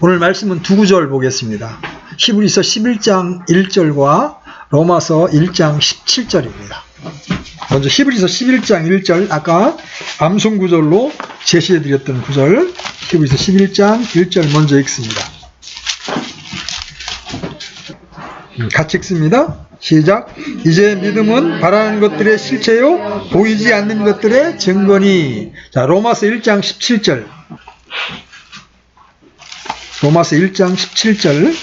오늘 말씀은 두 구절 보겠습니다. 히브리서 11장 1절과 로마서 1장 17절입니다. 먼저 히브리서 11장 1절, 아까 암송 구절로 제시해드렸던 구절, 히브리서 11장 1절 먼저 읽습니다. 같이 읽습니다. 시작. 이제 믿음은 바라는 것들의 실체요 보이지 않는 것들의 증거니. 자, 로마서 1장 17절. 로마서 1장 17절.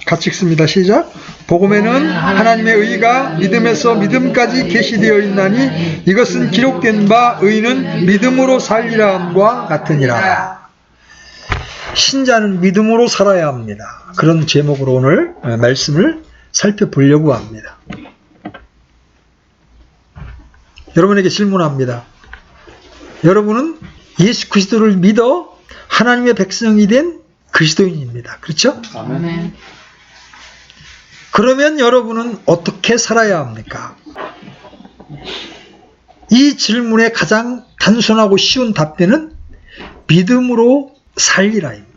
같이 읽습니다. 시작. 복음에는 하나님의 의가 믿음에서 믿음까지 계시되어 있나니 이것은 기록된 바 의는 믿음으로 살리라 함과 같으니라. 신자는 믿음으로 살아야 합니다. 그런 제목으로 오늘 말씀을 살펴보려고 합니다. 여러분에게 질문합니다. 여러분은 예수 그리스도를 믿어 하나님의 백성이 된 그리스도인입니다. 그렇죠? 아멘. 그러면 여러분은 어떻게 살아야 합니까? 이 질문의 가장 단순하고 쉬운 답변은 믿음으로 살리라입니다.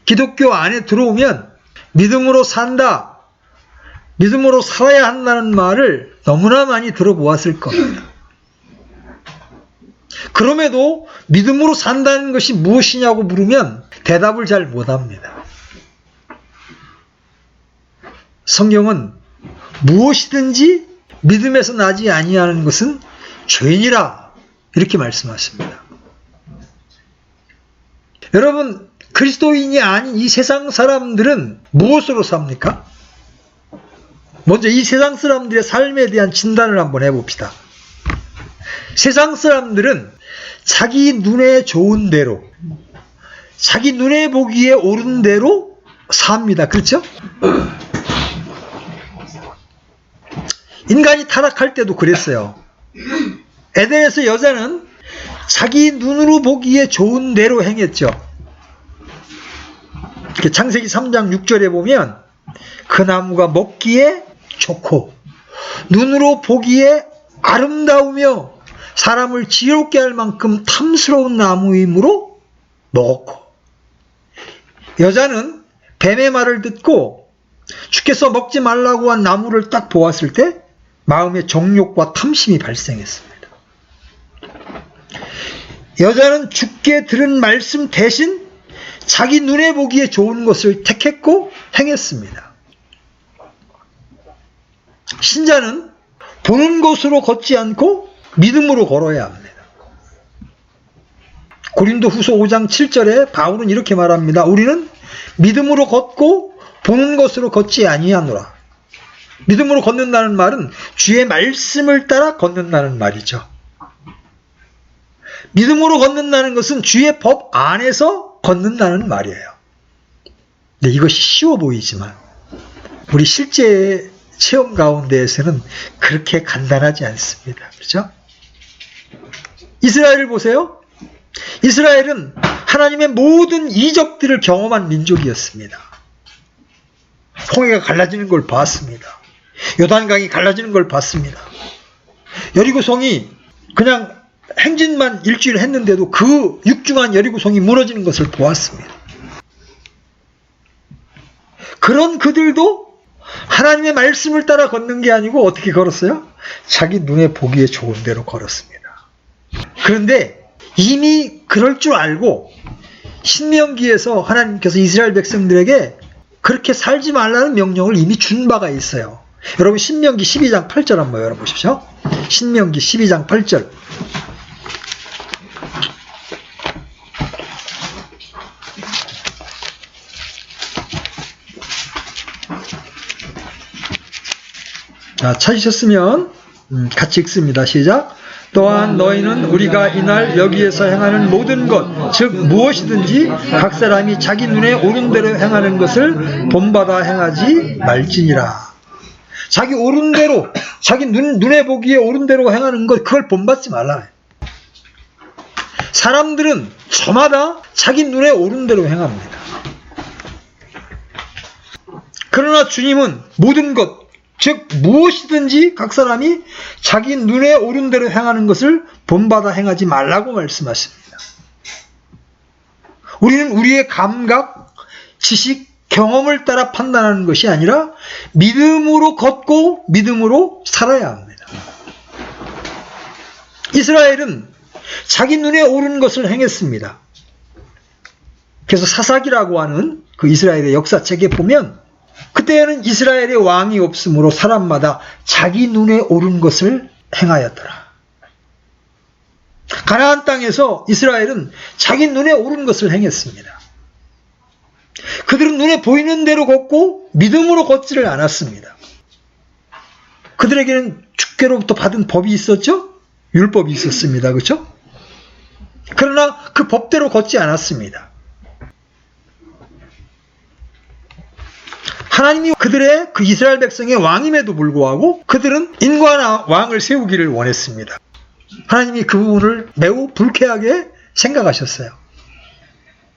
기독교 안에 들어오면 믿음으로 산다, 믿음으로 살아야 한다는 말을 너무나 많이 들어보았을 겁니다. 그럼에도 믿음으로 산다는 것이 무엇이냐고 물으면 대답을 잘 못합니다. 성경은 무엇이든지 믿음에서 나지 아니하는 것은 죄인이라 이렇게 말씀하십니다. 여러분, 그리스도인이 아닌 이 세상 사람들은 무엇으로 삽니까? 먼저 이 세상 사람들의 삶에 대한 진단을 한번 해봅시다. 세상 사람들은 자기 눈에 좋은 대로, 자기 눈에 보기에 옳은 대로 삽니다. 그렇죠? 인간이 타락할 때도 그랬어요. 에덴에서 여자는 자기 눈으로 보기에 좋은 대로 행했죠. 창세기 3장 6절에 보면 그 나무가 먹기에 좋고 눈으로 보기에 아름다우며 사람을 지혜롭게 할 만큼 탐스러운 나무이므로 먹었고, 여자는 뱀의 말을 듣고 주께서 먹지 말라고 한 나무를 딱 보았을 때 마음의 정욕과 탐심이 발생했습니다. 여자는 주께 들은 말씀 대신 자기 눈에 보기에 좋은 것을 택했고 행했습니다. 신자는 보는 것으로 걷지 않고 믿음으로 걸어야 합니다. 고린도후서 5장 7절에 바울은 이렇게 말합니다. 우리는 믿음으로 걷고 보는 것으로 걷지 아니하노라. 믿음으로 걷는다는 말은 주의 말씀을 따라 걷는다는 말이죠. 믿음으로 걷는다는 것은 주의 법 안에서 걷는다는 말이에요. 근데 이것이 쉬워 보이지만 우리 실제 체험 가운데에서는 그렇게 간단하지 않습니다. 그렇죠? 이스라엘을 보세요. 이스라엘은 하나님의 모든 이적들을 경험한 민족이었습니다. 홍해가 갈라지는 걸 봤습니다. 요단강이 갈라지는 걸 봤습니다. 여리고성이 그냥 행진만 일주일 했는데도 그 육중한 여리고성이 무너지는 것을 보았습니다. 그런 그들도 하나님의 말씀을 따라 걷는 게 아니고 어떻게 걸었어요? 자기 눈에 보기에 좋은 대로 걸었습니다. 그런데 이미 그럴 줄 알고 신명기에서 하나님께서 이스라엘 백성들에게 그렇게 살지 말라는 명령을 이미 준 바가 있어요. 여러분 신명기 12장 8절 한번 열어보십시오. 신명기 12장 8절. 자, 찾으셨으면 같이 읽습니다. 시작. 또한 너희는 우리가 이날 여기에서 행하는 모든 것, 즉 무엇이든지 각 사람이 자기 눈에 옳은 대로 행하는 것을 본받아 행하지 말지니라. 자기 옳은 대로, 자기 눈에 보기에 옳은 대로 행하는 것, 그걸 본받지 말라. 사람들은 저마다 자기 눈에 옳은 대로 행합니다. 그러나 주님은 모든 것, 즉 무엇이든지 각 사람이 자기 눈에 오른 대로 행하는 것을 본받아 행하지 말라고 말씀하십니다. 우리는 우리의 감각, 지식, 경험을 따라 판단하는 것이 아니라 믿음으로 걷고 믿음으로 살아야 합니다. 이스라엘은 자기 눈에 오른 것을 행했습니다. 그래서 사사기라고 하는 그 이스라엘의 역사책에 보면 그때에는 이스라엘의 왕이 없으므로 사람마다 자기 눈에 오른 것을 행하였더라. 가나안 땅에서 이스라엘은 자기 눈에 오른 것을 행했습니다. 그들은 눈에 보이는 대로 걷고 믿음으로 걷지를 않았습니다. 그들에게는 주께로부터 받은 법이 있었죠? 율법이 있었습니다. 그렇죠? 그러나 그 법대로 걷지 않았습니다. 하나님이 그들의 그 이스라엘 백성의 왕임에도 불구하고 그들은 인과 왕을 세우기를 원했습니다. 하나님이 그 부분을 매우 불쾌하게 생각하셨어요.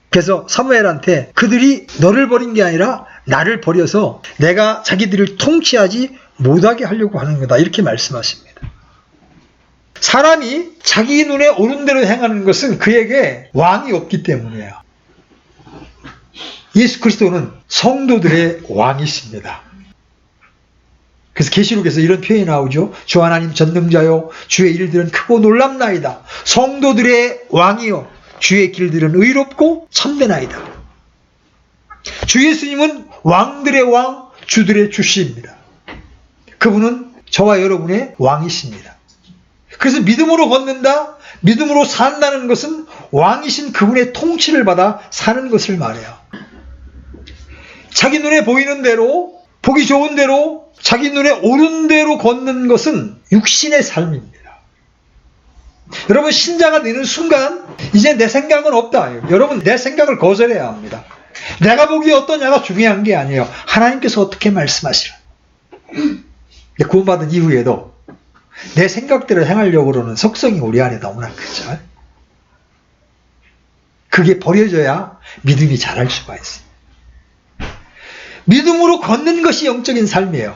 그래서 사무엘한테 그들이 너를 버린 게 아니라 나를 버려서 내가 자기들을 통치하지 못하게 하려고 하는 거다. 이렇게 말씀하십니다. 사람이 자기 눈에 오른 대로 행하는 것은 그에게 왕이 없기 때문이에요. 예수 그리스도는 성도들의 왕이십니다. 그래서 계시록에서 이런 표현이 나오죠. 주 하나님 전능자요 주의 일들은 크고 놀랍나이다. 성도들의 왕이요 주의 길들은 의롭고 참되나이다. 주 예수님은 왕들의 왕, 주들의 주시입니다. 그분은 저와 여러분의 왕이십니다. 그래서 믿음으로 걷는다, 믿음으로 산다는 것은 왕이신 그분의 통치를 받아 사는 것을 말해요. 자기 눈에 보이는 대로, 보기 좋은 대로, 자기 눈에 오른 대로 걷는 것은 육신의 삶입니다. 여러분 신자가 되는 순간 이제 내 생각은 없다. 여러분 내 생각을 거절해야 합니다. 내가 보기에 어떠냐가 중요한 게 아니에요. 하나님께서 어떻게 말씀하시라. 구원받은 이후에도 내 생각대로 행하려고 그러는 속성이 우리 안에 너무나 크죠. 그게 버려져야 믿음이 자랄 수가 있어요. 믿음으로 걷는 것이 영적인 삶이에요.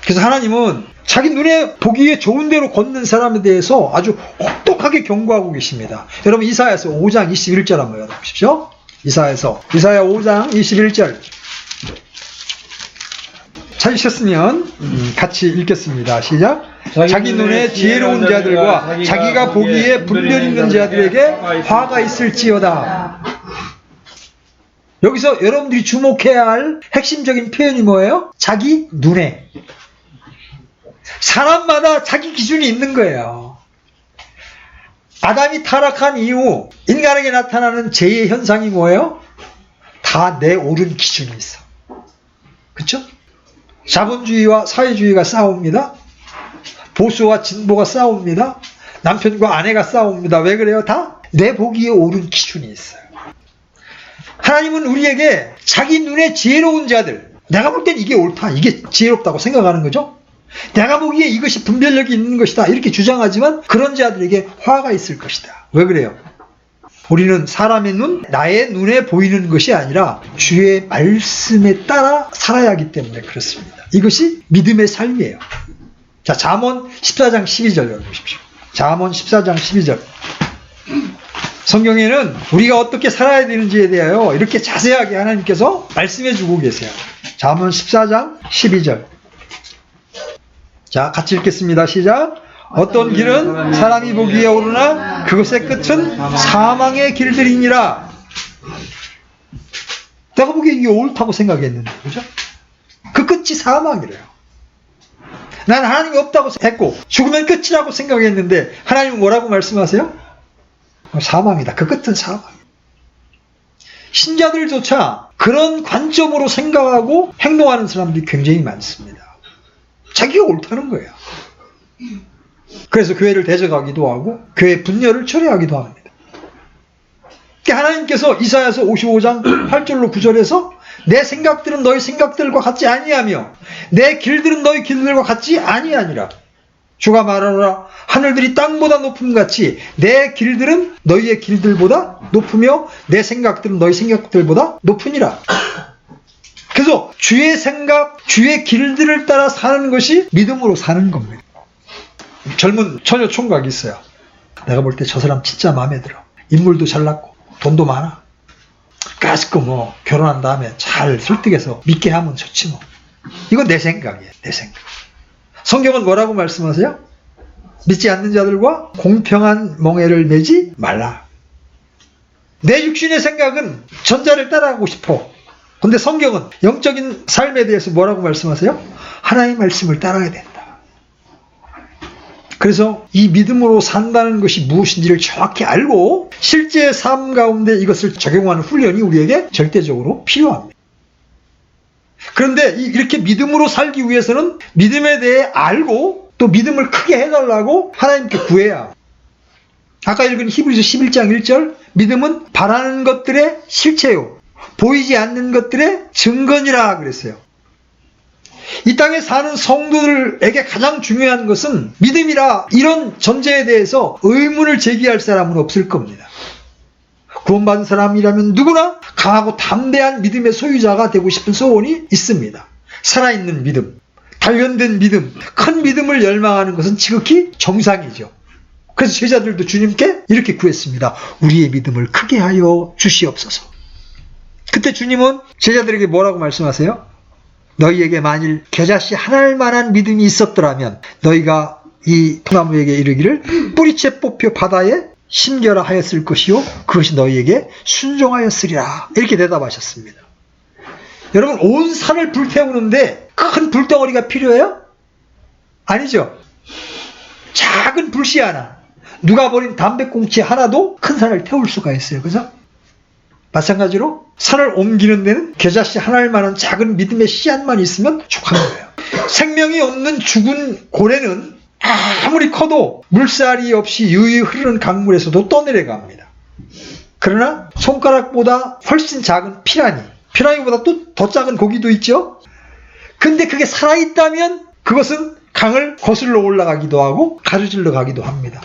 그래서 하나님은 자기 눈에 보기에 좋은 대로 걷는 사람에 대해서 아주 혹독하게 경고하고 계십니다. 여러분 이사야서 5장 21절 한번 열어보십시오. 이사야 5장 21절 찾으셨으면 같이 읽겠습니다. 시작. 자기 눈에 지혜로운 자들과 자기가 보기에 분별 있는 자들에게 화가 있을지어다. 여기서 여러분들이 주목해야 할 핵심적인 표현이 뭐예요? 자기 눈에. 사람마다 자기 기준이 있는 거예요. 아담이 타락한 이후 인간에게 나타나는 죄의 현상이 뭐예요? 다 내 옳은 기준이 있어. 그렇죠? 자본주의와 사회주의가 싸웁니다. 보수와 진보가 싸웁니다. 남편과 아내가 싸웁니다. 왜 그래요? 다 내 보기에 옳은 기준이 있어요. 하나님은 우리에게 자기 눈에 지혜로운 자들, 내가 볼 땐 이게 옳다, 이게 지혜롭다고 생각하는 거죠. 내가 보기에 이것이 분별력이 있는 것이다 이렇게 주장하지만 그런 자들에게 화가 있을 것이다. 왜 그래요? 우리는 사람의 눈, 나의 눈에 보이는 것이 아니라 주의 말씀에 따라 살아야 하기 때문에 그렇습니다. 이것이 믿음의 삶이에요. 자, 잠언 14장 12절 열어보십시오. 잠언 14장 12절. 성경에는 우리가 어떻게 살아야 되는지에 대하여 이렇게 자세하게 하나님께서 말씀해 주고 계세요. 잠언 14장 12절. 자, 같이 읽겠습니다. 시작. 어떤 길은 사람이 보기에 오르나 그것의 끝은 사망의 길들이니라. 내가 보기에 이게 옳다고 생각했는데, 그죠? 그 끝이 사망이래요. 난 하나님이 없다고 했고 죽으면 끝이라고 생각했는데 하나님은 뭐라고 말씀하세요? 사망이다. 그 끝은 사망. 신자들조차 그런 관점으로 생각하고 행동하는 사람들이 굉장히 많습니다. 자기가 옳다는 거예요. 그래서 교회를 대적하기도 하고 교회 분열을 초래하기도 합니다. 하나님께서 이사야서 55장 8절로 9절에서 내 생각들은 너희 생각들과 같지 아니하며 내 길들은 너희 길들과 같지 아니하니라. 주가 말하노라. 하늘들이 땅보다 높음같이 내 길들은 너희의 길들보다 높으며 내 생각들은 너희 생각들보다 높으니라. 그래서 주의 생각, 주의 길들을 따라 사는 것이 믿음으로 사는 겁니다. 젊은 처녀 총각이 있어요. 내가 볼 때 저 사람 진짜 마음에 들어. 인물도 잘났고 돈도 많아. 까짓거 뭐 결혼한 다음에 잘 설득해서 믿게 하면 좋지 뭐. 이건 내 생각이에요. 내 생각. 성경은 뭐라고 말씀하세요? 믿지 않는 자들과 공평한 멍에를 매지 말라. 내 육신의 생각은 전자를 따라가고 싶어. 근데 성경은 영적인 삶에 대해서 뭐라고 말씀하세요? 하나님의 말씀을 따라야 된다. 그래서 이 믿음으로 산다는 것이 무엇인지를 정확히 알고 실제 삶 가운데 이것을 적용하는 훈련이 우리에게 절대적으로 필요합니다. 그런데 이렇게 믿음으로 살기 위해서는 믿음에 대해 알고 또 믿음을 크게 해달라고 하나님께 구해야 합니다. 아까 읽은 히브리서 11장 1절 믿음은 바라는 것들의 실체요 보이지 않는 것들의 증거니라 그랬어요. 이 땅에 사는 성도들에게 가장 중요한 것은 믿음이라 이런 전제에 대해서 의문을 제기할 사람은 없을 겁니다. 구원받은 사람이라면 누구나 강하고 담대한 믿음의 소유자가 되고 싶은 소원이 있습니다. 살아있는 믿음, 단련된 믿음, 큰 믿음을 열망하는 것은 지극히 정상이죠. 그래서 제자들도 주님께 이렇게 구했습니다. 우리의 믿음을 크게 하여 주시옵소서. 그때 주님은 제자들에게 뭐라고 말씀하세요? 너희에게 만일 겨자씨 한 알만한 믿음이 있었더라면 너희가 이 통나무에게 이르기를 뿌리채 뽑혀 바다에 심겨라 하였을 것이요 그것이 너희에게 순종하였으리라. 이렇게 대답하셨습니다. 여러분 온 산을 불태우는데 큰 불덩어리가 필요해요? 아니죠. 작은 불씨 하나, 누가 버린 담배꽁치 하나도 큰 산을 태울 수가 있어요. 그죠? 마찬가지로 산을 옮기는 데는 겨자씨 한 알만한 작은 믿음의 씨앗만 있으면 족한 거예요. 생명이 없는 죽은 고래는 아무리 커도 물살이 없이 유유히 흐르는 강물에서도 떠내려갑니다. 그러나 손가락보다 훨씬 작은 피라니보다 또 더 작은 고기도 있죠. 근데 그게 살아있다면 그것은 강을 거슬러 올라가기도 하고 가로질러 가기도 합니다.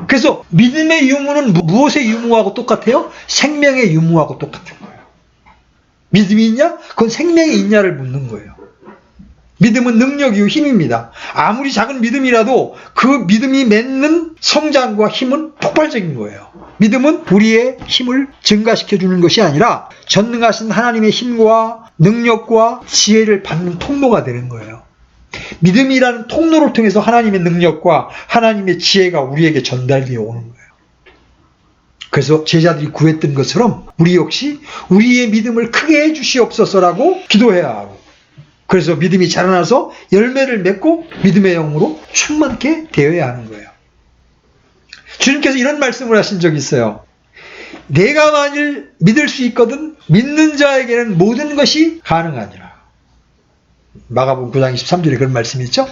그래서 믿음의 유무는 무엇의 유무하고 똑같아요? 생명의 유무하고 똑같은 거예요. 믿음이 있냐? 그건 생명이 있냐를 묻는 거예요. 믿음은 능력이요 힘입니다. 아무리 작은 믿음이라도 그 믿음이 맺는 성장과 힘은 폭발적인 거예요. 믿음은 우리의 힘을 증가시켜주는 것이 아니라 전능하신 하나님의 힘과 능력과 지혜를 받는 통로가 되는 거예요. 믿음이라는 통로를 통해서 하나님의 능력과 하나님의 지혜가 우리에게 전달되어 오는 거예요. 그래서 제자들이 구했던 것처럼 우리 역시 우리의 믿음을 크게 해주시옵소서라고 기도해야 하고, 그래서 믿음이 자라나서 열매를 맺고 믿음의 영으로 충만케 되어야 하는 거예요. 주님께서 이런 말씀을 하신 적이 있어요. 내가 만일 믿을 수 있거든 믿는 자에게는 모든 것이 가능하니라. 마가복음 9장 23절에 그런 말씀이 있죠.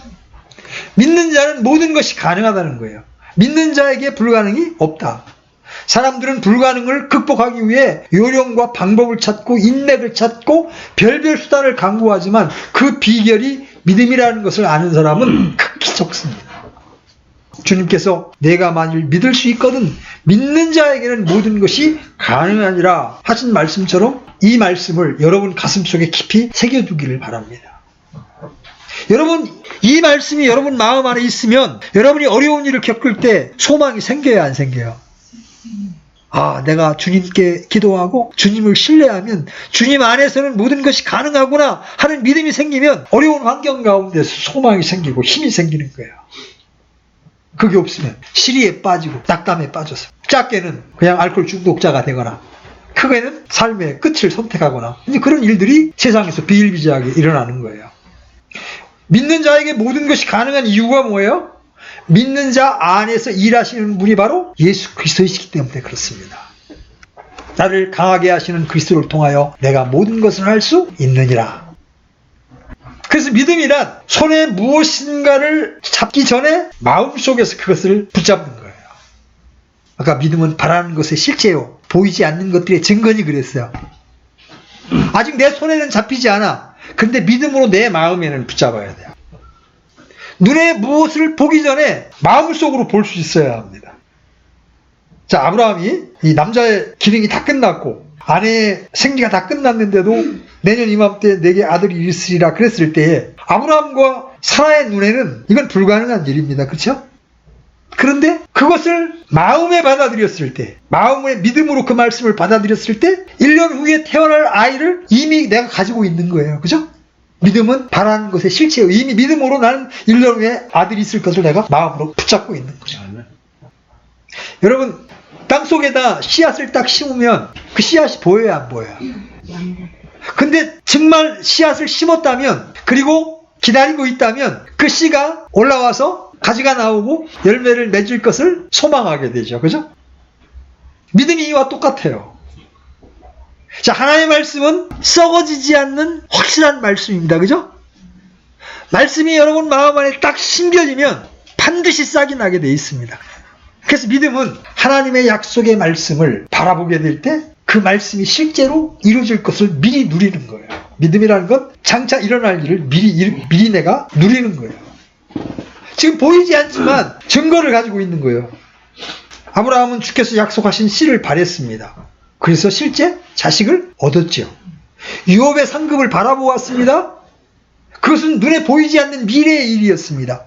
믿는 자는 모든 것이 가능하다는 거예요. 믿는 자에게 불가능이 없다. 사람들은 불가능을 극복하기 위해 요령과 방법을 찾고 인맥을 찾고 별별 수단을 강구하지만 그 비결이 믿음이라는 것을 아는 사람은 극히 적습니다. 주님께서 내가 만일 믿을 수 있거든 믿는 자에게는 모든 것이 가능하니라 하신 말씀처럼 이 말씀을 여러분 가슴속에 깊이 새겨두기를 바랍니다. 여러분 이 말씀이 여러분 마음 안에 있으면 여러분이 어려운 일을 겪을 때 소망이 생겨야 안 생겨요? 아, 내가 주님께 기도하고 주님을 신뢰하면 주님 안에서는 모든 것이 가능하구나 하는 믿음이 생기면 어려운 환경 가운데서 소망이 생기고 힘이 생기는 거예요. 그게 없으면 시리에 빠지고 낙담에 빠져서 작게는 그냥 알코올 중독자가 되거나 크게는 삶의 끝을 선택하거나 그런 일들이 세상에서 비일비재하게 일어나는 거예요. 믿는 자에게 모든 것이 가능한 이유가 뭐예요? 믿는 자 안에서 일하시는 분이 바로 예수 그리스도이시기 때문에 그렇습니다. 나를 강하게 하시는 그리스도를 통하여 내가 모든 것을 할 수 있느니라. 그래서 믿음이란 손에 무엇인가를 잡기 전에 마음속에서 그것을 붙잡는 거예요. 아까 믿음은 바라는 것의 실체요 보이지 않는 것들의 증거니 그랬어요. 아직 내 손에는 잡히지 않아. 근데 믿음으로 내 마음에는 붙잡아야 돼요. 눈에 무엇을 보기 전에 마음속으로 볼 수 있어야 합니다. 자, 아브라함이 이 남자의 기능이 다 끝났고 아내의 생리가 다 끝났는데도 내년 이맘때 내게 아들이 있으리라 그랬을 때에 아브라함과 사라의 눈에는 이건 불가능한 일입니다. 그렇죠? 그런데 그것을 마음에 받아들였을 때, 마음의 믿음으로 그 말씀을 받아들였을 때 1년 후에 태어날 아이를 이미 내가 가지고 있는 거예요. 그죠? 믿음은 바라는 것의 실체예요. 이미 믿음으로 나는 1년 후에 아들이 있을 것을 내가 마음으로 붙잡고 있는 거죠. 여러분, 땅속에다 씨앗을 딱 심으면 그 씨앗이 보여요, 안 보여요? 근데 정말 씨앗을 심었다면, 그리고 기다리고 있다면 그 씨가 올라와서 가지가 나오고 열매를 맺을 것을 소망하게 되죠. 그죠? 믿음이 이와 똑같아요. 자, 하나님의 말씀은 썩어지지 않는 확실한 말씀입니다. 그죠? 말씀이 여러분 마음 안에 딱 심겨지면 반드시 싹이 나게 돼 있습니다. 그래서 믿음은 하나님의 약속의 말씀을 바라보게 될 때 그 말씀이 실제로 이루어질 것을 미리 누리는 거예요. 믿음이라는 건 장차 일어날 일을 미리 내가 누리는 거예요. 지금 보이지 않지만 증거를 가지고 있는 거예요. 아브라함은 주께서 약속하신 씨를 바랬습니다. 그래서 실제 자식을 얻었죠. 유업의 상급을 바라보았습니다. 그것은 눈에 보이지 않는 미래의 일이었습니다.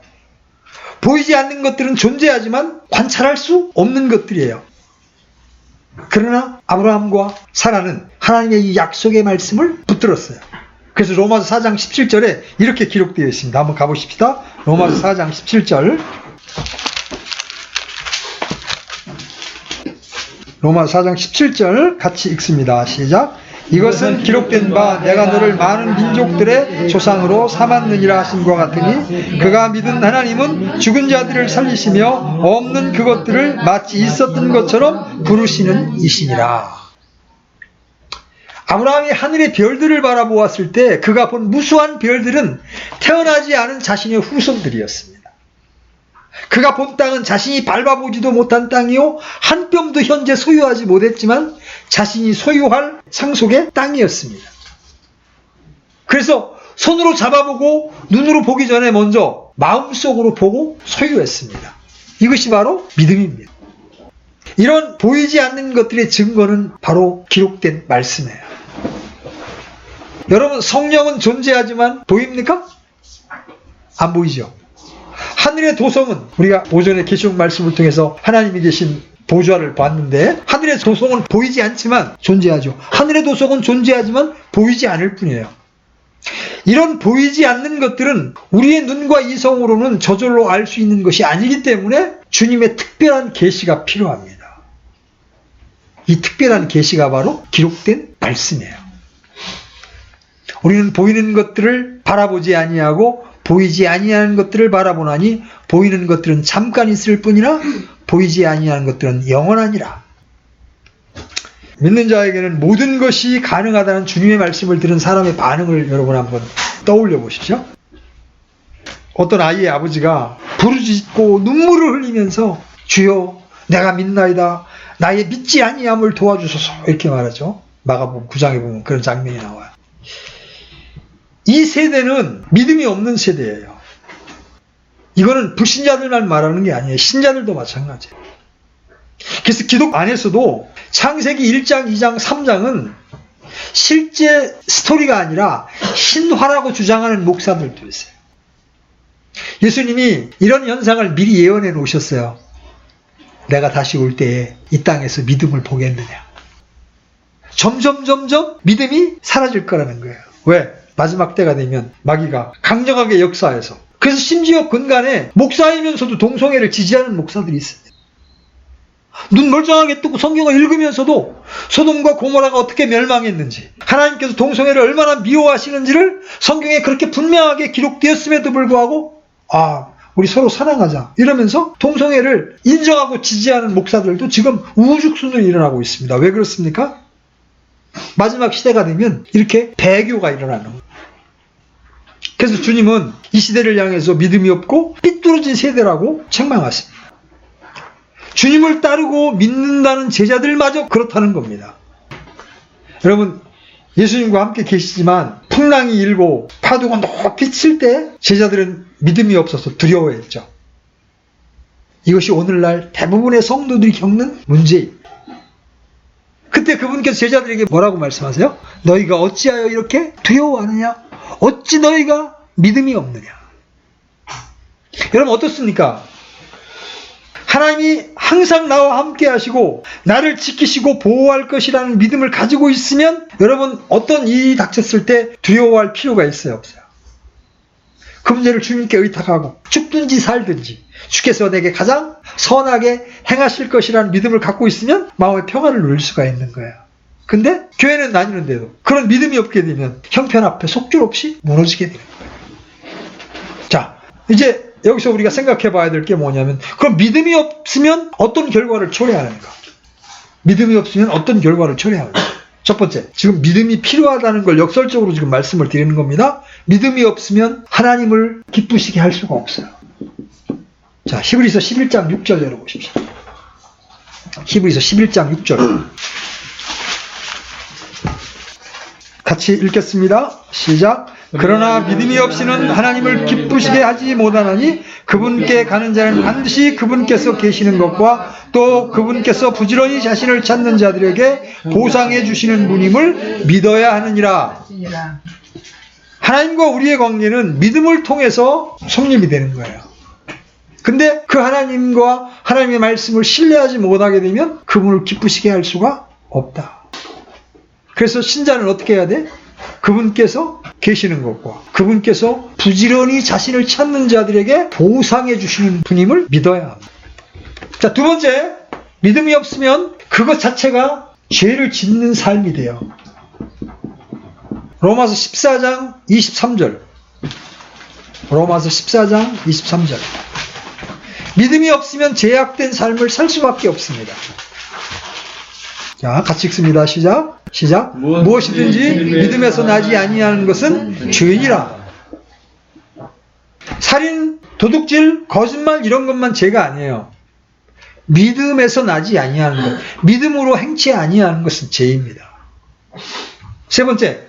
보이지 않는 것들은 존재하지만 관찰할 수 없는 것들이에요. 그러나 아브라함과 사라는 하나님의 이 약속의 말씀을 붙들었어요. 그래서 로마서 4장 17절에 이렇게 기록되어 있습니다. 한번 가보십시다. 로마서 4장 17절. 로마서 4장 17절 같이 읽습니다. 시작. 이것은 기록된 바 내가 너를 많은 민족들의 조상으로 삼았느니라 하신과 같으니 그가 믿은 하나님은 죽은 자들을 살리시며 없는 그것들을 마치 있었던 것처럼 부르시는 이시니라. 아브라함이 하늘의 별들을 바라보았을 때 그가 본 무수한 별들은 태어나지 않은 자신의 후손들이었습니다. 그가 본 땅은 자신이 밟아보지도 못한 땅이요 한 뼘도 현재 소유하지 못했지만 자신이 소유할 상속의 땅이었습니다. 그래서 손으로 잡아보고 눈으로 보기 전에 먼저 마음속으로 보고 소유했습니다. 이것이 바로 믿음입니다. 이런 보이지 않는 것들의 증거는 바로 기록된 말씀이에요. 여러분, 성령은 존재하지만 보입니까? 안 보이죠? 하늘의 도성은 우리가 오전에 계시록 말씀을 통해서 하나님이 계신 보좌를 봤는데 하늘의 도성은 보이지 않지만 존재하죠. 하늘의 도성은 존재하지만 보이지 않을 뿐이에요. 이런 보이지 않는 것들은 우리의 눈과 이성으로는 저절로 알 수 있는 것이 아니기 때문에 주님의 특별한 계시가 필요합니다. 이 특별한 계시가 바로 기록된 말씀이에요. 우리는 보이는 것들을 바라보지 아니하고 보이지 아니하는 것들을 바라보나니 보이는 것들은 잠깐 있을 뿐이나 보이지 아니하는 것들은 영원하니라. 믿는 자에게는 모든 것이 가능하다는 주님의 말씀을 들은 사람의 반응을 여러분 한번 떠올려 보십시오. 어떤 아이의 아버지가 부르짖고 눈물을 흘리면서 주여 내가 믿나이다. 나의 믿지 아니함을 도와주소서 이렇게 말하죠. 마가복음 9장에 보면 그런 장면이 나와요. 이 세대는 믿음이 없는 세대예요. 이거는 불신자들만 말하는 게 아니에요. 신자들도 마찬가지예요. 그래서 기독 안에서도 창세기 1장, 2장, 3장은 실제 스토리가 아니라 신화라고 주장하는 목사들도 있어요. 예수님이 이런 현상을 미리 예언해 놓으셨어요. 내가 다시 올 때에 이 땅에서 믿음을 보겠느냐. 점점 믿음이 사라질 거라는 거예요. 왜? 마지막 때가 되면 마귀가 강력하게 역사해서. 그래서 심지어 근간에 목사이면서도 동성애를 지지하는 목사들이 있습니다. 눈 멀쩡하게 뜨고 성경을 읽으면서도 소돔과 고모라가 어떻게 멸망했는지, 하나님께서 동성애를 얼마나 미워하시는지를 성경에 그렇게 분명하게 기록되었음에도 불구하고 우리 서로 사랑하자 이러면서 동성애를 인정하고 지지하는 목사들도 지금 우후죽순으로 일어나고 있습니다. 왜 그렇습니까? 마지막 시대가 되면 이렇게 배교가 일어나는 거예요. 그래서 주님은 이 시대를 향해서 믿음이 없고 삐뚤어진 세대라고 책망하십니다. 주님을 따르고 믿는다는 제자들마저 그렇다는 겁니다. 여러분, 예수님과 함께 계시지만 풍랑이 일고 파도가 높이 칠 때 제자들은 믿음이 없어서 두려워했죠. 이것이 오늘날 대부분의 성도들이 겪는 문제입니다. 그때 그분께서 제자들에게 뭐라고 말씀하세요? 너희가 어찌하여 이렇게 두려워하느냐? 어찌 너희가 믿음이 없느냐? 여러분 어떻습니까? 하나님이 항상 나와 함께 하시고 나를 지키시고 보호할 것이라는 믿음을 가지고 있으면 여러분 어떤 일이 닥쳤을 때 두려워할 필요가 있어요, 없어요? 그 문제를 주님께 의탁하고 죽든지 살든지 주께서 내게 가장 선하게 행하실 것이라는 믿음을 갖고 있으면 마음의 평안을 누릴 수가 있는 거예요. 근데 교회는 나뉘는데도 그런 믿음이 없게 되면 형편 앞에 속절없이 무너지게 되는 거예요. 자, 이제 여기서 우리가 생각해 봐야 될 게 뭐냐면 그럼 믿음이 없으면 어떤 결과를 초래하는가? 믿음이 없으면 어떤 결과를 초래하는가? 첫 번째, 지금 믿음이 필요하다는 걸 역설적으로 지금 말씀을 드리는 겁니다. 믿음이 없으면 하나님을 기쁘시게 할 수가 없어요. 자, 히브리서 11장 6절 열어보십시오. 히브리서 11장 6절. 같이 읽겠습니다. 시작. 그러나 믿음이 없이는 하나님을 기쁘시게 하지 못하나니 그분께 가는 자는 반드시 그분께서 계시는 것과 또 그분께서 부지런히 자신을 찾는 자들에게 보상해 주시는 분임을 믿어야 하느니라. 하나님과 우리의 관계는 믿음을 통해서 성립이 되는 거예요. 근데 그 하나님과 하나님의 말씀을 신뢰하지 못하게 되면 그분을 기쁘시게 할 수가 없다. 그래서 신자는 어떻게 해야 돼? 그분께서 계시는 것과 그분께서 부지런히 자신을 찾는 자들에게 보상해 주시는 분임을 믿어야 합니다. 자, 두 번째, 믿음이 없으면 그것 자체가 죄를 짓는 삶이 돼요. 로마서 14장 23절. 로마서 14장 23절. 믿음이 없으면 죄악된 삶을 살 수밖에 없습니다. 자, 같이 읽습니다. 시작. 무엇이든지 믿음에서 나지 아니하는 것은 죄이니라. 살인, 도둑질, 거짓말 이런 것만 죄가 아니에요. 믿음에서 나지 아니하는 것, 믿음으로 행치 아니하는 것은 죄입니다. 세 번째,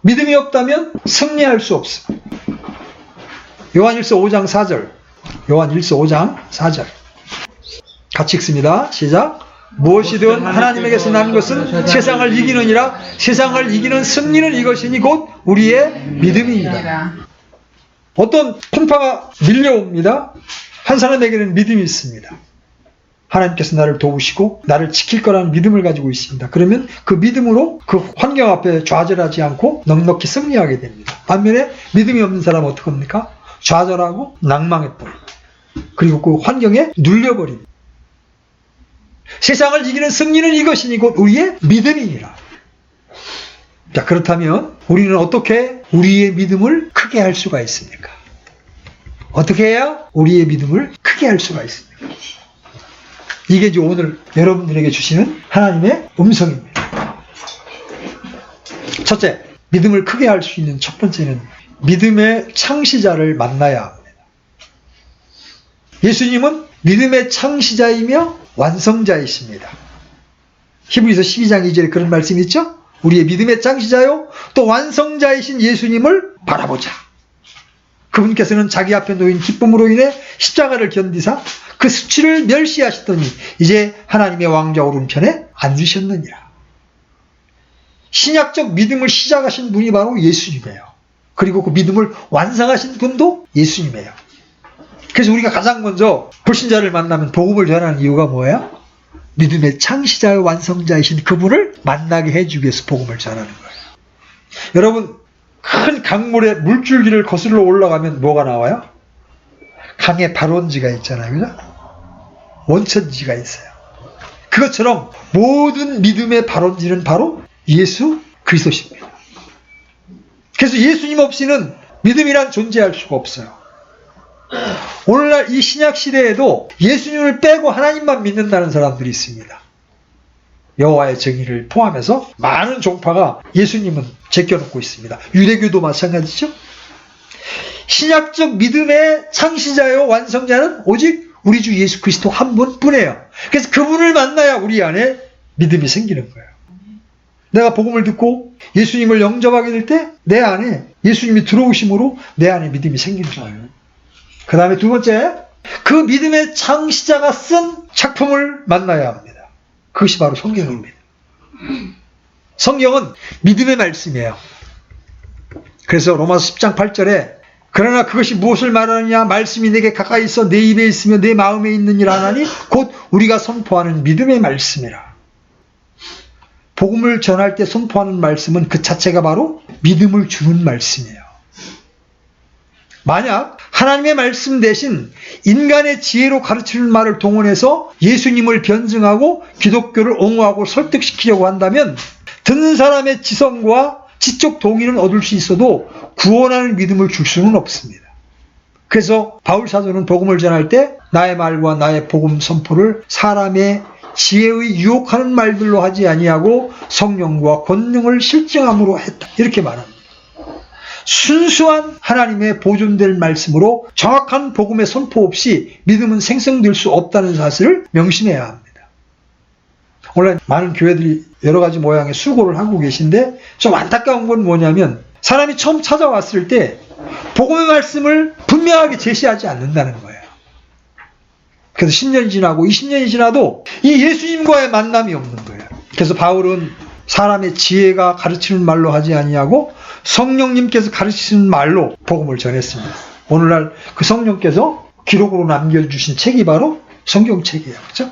믿음이 없다면 승리할 수 없습니다. 요한일서 5장 4절. 요한일서 5장 4절. 같이 읽습니다. 시작. 무엇이든 하나님에게서 난 것은 세상을 이기느니라. 세상을 이기는 승리는 이것이니 곧 우리의 믿음입니다. 어떤 풍파가 밀려옵니다. 한 사람에게는 믿음이 있습니다. 하나님께서 나를 도우시고 나를 지킬 거라는 믿음을 가지고 있습니다. 그러면 그 믿음으로 그 환경 앞에 좌절하지 않고 넉넉히 승리하게 됩니다. 반면에 믿음이 없는 사람은 어떻게 합니까? 좌절하고 낭망해버립니다. 그리고 그 환경에 눌려버립니다. 세상을 이기는 승리는 이것이니 곧 우리의 믿음이니라. 자, 그렇다면 우리는 어떻게 우리의 믿음을 크게 할 수가 있습니까? 어떻게 해야 우리의 믿음을 크게 할 수가 있습니까? 이게 이제 오늘 여러분들에게 주시는 하나님의 음성입니다. 첫째, 믿음을 크게 할 수 있는 첫 번째는 믿음의 창시자를 만나야 합니다. 예수님은 믿음의 창시자이며 완성자이십니다. 히브리서 12장 2절에 그런 말씀이 있죠? 우리의 믿음의 창시자요 또 완성자이신 예수님을 바라보자. 그분께서는 자기 앞에 놓인 기쁨으로 인해 십자가를 견디사 그 수치를 멸시하시더니 이제 하나님의 왕좌 오른편에 앉으셨느니라. 신약적 믿음을 시작하신 분이 바로 예수님이에요. 그리고 그 믿음을 완성하신 분도 예수님이에요. 그래서 우리가 가장 먼저 불신자를 만나면 복음을 전하는 이유가 뭐예요? 믿음의 창시자와 완성자이신 그분을 만나게 해주기 위해서 복음을 전하는 거예요. 여러분, 큰 강물에 물줄기를 거슬러 올라가면 뭐가 나와요? 강에 발원지가 있잖아요. 그죠? 원천지가 있어요. 그것처럼 모든 믿음의 발원지는 바로 예수 그리스도십니다. 그래서 예수님 없이는 믿음이란 존재할 수가 없어요. 오늘날 이 신약 시대에도 예수님을 빼고 하나님만 믿는다는 사람들이 있습니다. 여호와의 정의를 포함해서 많은 종파가 예수님은 제껴놓고 있습니다. 유대교도 마찬가지죠. 신약적 믿음의 창시자요 완성자는 오직 우리 주 예수 그리스도 한 분뿐이에요. 그래서 그분을 만나야 우리 안에 믿음이 생기는 거예요. 내가 복음을 듣고 예수님을 영접하게 될 때 내 안에 예수님이 들어오심으로 내 안에 믿음이 생기는 거예요. 그 다음에 두 번째, 그 믿음의 창시자가 쓴 작품을 만나야 합니다. 그것이 바로 성경입니다. 성경은 믿음의 말씀이에요. 그래서 로마서 10장 8절에 그러나 그것이 무엇을 말하느냐 말씀이 내게 가까이 있어 내 입에 있으며 내 마음에 있느니라 하나니 곧 우리가 선포하는 믿음의 말씀이라. 복음을 전할 때 선포하는 말씀은 그 자체가 바로 믿음을 주는 말씀이에요. 만약 하나님의 말씀 대신 인간의 지혜로 가르치는 말을 동원해서 예수님을 변증하고 기독교를 옹호하고 설득시키려고 한다면 듣는 사람의 지성과 지적 동의는 얻을 수 있어도 구원하는 믿음을 줄 수는 없습니다. 그래서 바울 사도는 복음을 전할 때 나의 말과 나의 복음 선포를 사람의 지혜의 유혹하는 말들로 하지 아니하고 성령과 권능을 실증함으로 했다. 이렇게 말합니다. 순수한 하나님의 보존될 말씀으로 정확한 복음의 선포 없이 믿음은 생성될 수 없다는 사실을 명심해야 합니다. 오늘 많은 교회들이 여러 가지 모양의 수고를 하고 계신데 좀 안타까운 건 뭐냐면 사람이 처음 찾아왔을 때 복음의 말씀을 분명하게 제시하지 않는다는 거예요. 그래서 10년이 지나고 20년이 지나도 이 예수님과의 만남이 없는 거예요. 그래서 바울은 사람의 지혜가 가르치는 말로 하지 아니하고 성령님께서 가르치시는 말로 복음을 전했습니다. 오늘날 그 성령께서 기록으로 남겨주신 책이 바로 성경책이에요. 그렇죠?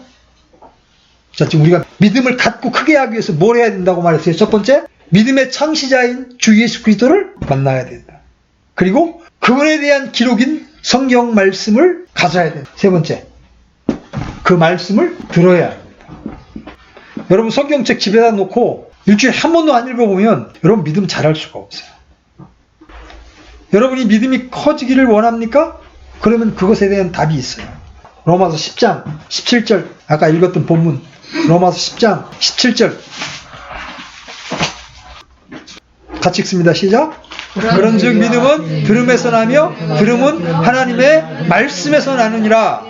자, 지금 우리가 믿음을 갖고 크게 하기 위해서 뭘 해야 된다고 말했어요? 첫 번째, 믿음의 창시자인 주 예수 그리스도를 만나야 된다. 그리고 그분에 대한 기록인 성경 말씀을 가져야 된다. 세 번째, 그 말씀을 들어야 합니다. 여러분 성경책 집에다 놓고 일주일에 한 번도 안 읽어보면 여러분 믿음 잘할 수가 없어요. 여러분이 믿음이 커지기를 원합니까? 그러면 그것에 대한 답이 있어요. 로마서 10장 17절 아까 읽었던 본문 로마서 10장 17절 같이 읽습니다. 시작. 그런즉 믿음은 들음에서 나며 들음은 하나님의 말씀에서 나느니라.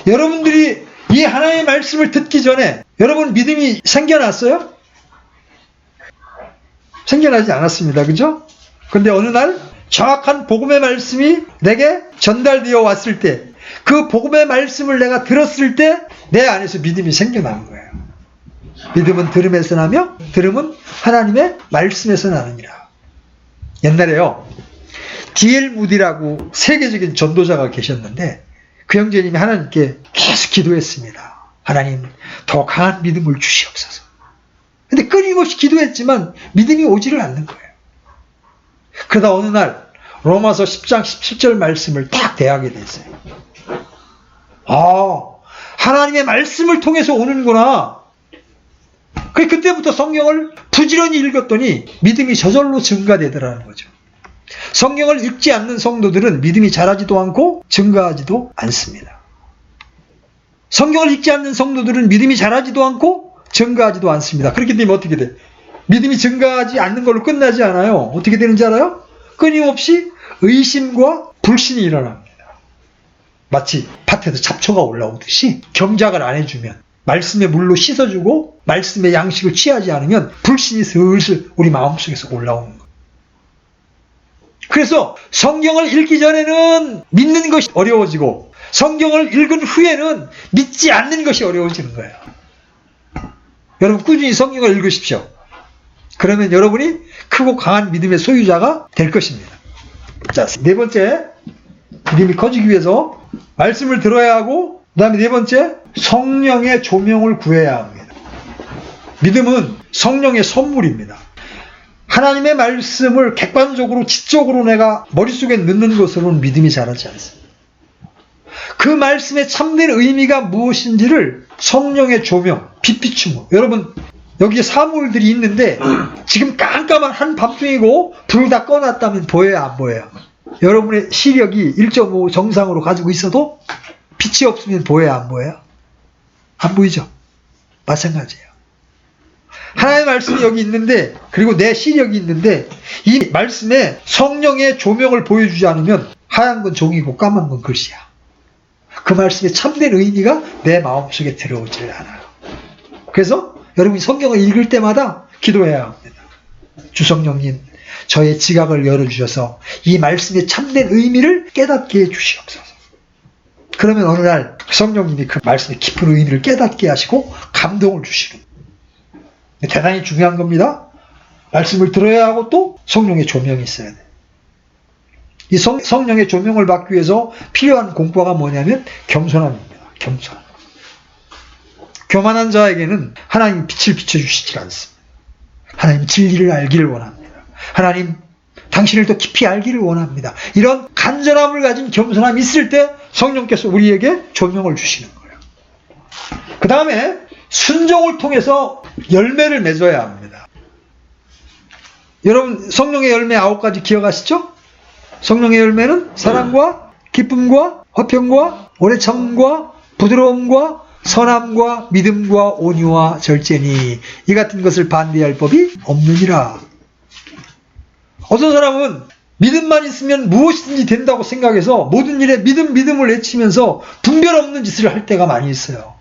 여러분들이 이 하나님의 말씀을 듣기 전에 여러분 믿음이 생겨났어요? 생겨나지 않았습니다. 그죠? 근데 어느 날 정확한 복음의 말씀이 내게 전달되어 왔을 때 그 복음의 말씀을 내가 들었을 때 내 안에서 믿음이 생겨난 거예요. 믿음은 들음에서 나며 들음은 하나님의 말씀에서 나느니라. 옛날에요. D.L. 무디라고 세계적인 전도자가 계셨는데 그 형제님이 하나님께 계속 기도했습니다. 하나님 더 강한 믿음을 주시옵소서. 근데 끊임없이 기도했지만 믿음이 오지를 않는 거예요. 그러다 어느 날 로마서 10장 17절 말씀을 딱 대하게 됐어요. 하나님의 말씀을 통해서 오는구나. 그때부터 성경을 부지런히 읽었더니 믿음이 저절로 증가되더라는 거죠. 성경을 읽지 않는 성도들은 믿음이 자라지도 않고 증가하지도 않습니다. 성경을 읽지 않는 성도들은 믿음이 자라지도 않고 증가하지도 않습니다. 그렇기 때문에 어떻게 돼? 믿음이 증가하지 않는 걸로 끝나지 않아요. 어떻게 되는지 알아요? 끊임없이 의심과 불신이 일어납니다. 마치 밭에서 잡초가 올라오듯이 경작을 안 해주면 말씀의 물로 씻어주고 말씀의 양식을 취하지 않으면 불신이 슬슬 우리 마음속에서 올라오는 거예요. 그래서 성경을 읽기 전에는 믿는 것이 어려워지고 성경을 읽은 후에는 믿지 않는 것이 어려워지는 거예요. 여러분 꾸준히 성경을 읽으십시오. 그러면 여러분이 크고 강한 믿음의 소유자가 될 것입니다. 자, 네 번째, 믿음이 커지기 위해서 말씀을 들어야 하고 그 다음에 네 번째, 성령의 조명을 구해야 합니다. 믿음은 성령의 선물입니다. 하나님의 말씀을 객관적으로 지적으로 내가 머릿속에 넣는 것으로는 믿음이 자라지 않습니다. 그 말씀의 참된 의미가 무엇인지를 성령의 조명, 빛 비추고 여러분 여기에 사물들이 있는데 지금 깜깜한 한밤중이고 불 다 꺼놨다면 보여요? 안 보여요? 여러분의 시력이 1.5 정상으로 가지고 있어도 빛이 없으면 보여요? 안 보여요? 안 보이죠? 마찬가지예요. 하나님의 말씀이 여기 있는데 그리고 내 시력이 있는데 이 말씀에 성령의 조명을 보여주지 않으면 하얀 건 종이고 까만 건 글씨야. 그 말씀의 참된 의미가 내 마음속에 들어오질 않아요. 그래서 여러분이 성경을 읽을 때마다 기도해야 합니다. 주성령님, 저의 지각을 열어주셔서 이 말씀의 참된 의미를 깨닫게 해주시옵소서. 그러면 어느 날 성령님이 그 말씀의 깊은 의미를 깨닫게 하시고 감동을 주시는 대단히 중요한 겁니다. 말씀을 들어야 하고 또 성령의 조명이 있어야 돼요. 이 성령의 조명을 받기 위해서 필요한 공부가 뭐냐면 겸손함입니다. 겸손. 교만한 자에게는 하나님 빛을 비춰주시질 않습니다. 하나님 진리를 알기를 원합니다. 하나님 당신을 더 깊이 알기를 원합니다. 이런 간절함을 가진 겸손함이 있을 때 성령께서 우리에게 조명을 주시는 거예요. 그 다음에 순종을 통해서 열매를 맺어야 합니다. 여러분 성령의 열매 9가지 기억하시죠? 성령의 열매는 사랑과 기쁨과 화평과 오래 참음과 부드러움과 선함과 믿음과 온유와 절제니 이 같은 것을 반대할 법이 없느니라. 어떤 사람은 믿음만 있으면 무엇이든지 된다고 생각해서 모든 일에 믿음을 외치면서 분별 없는 짓을 할 때가 많이 있어요.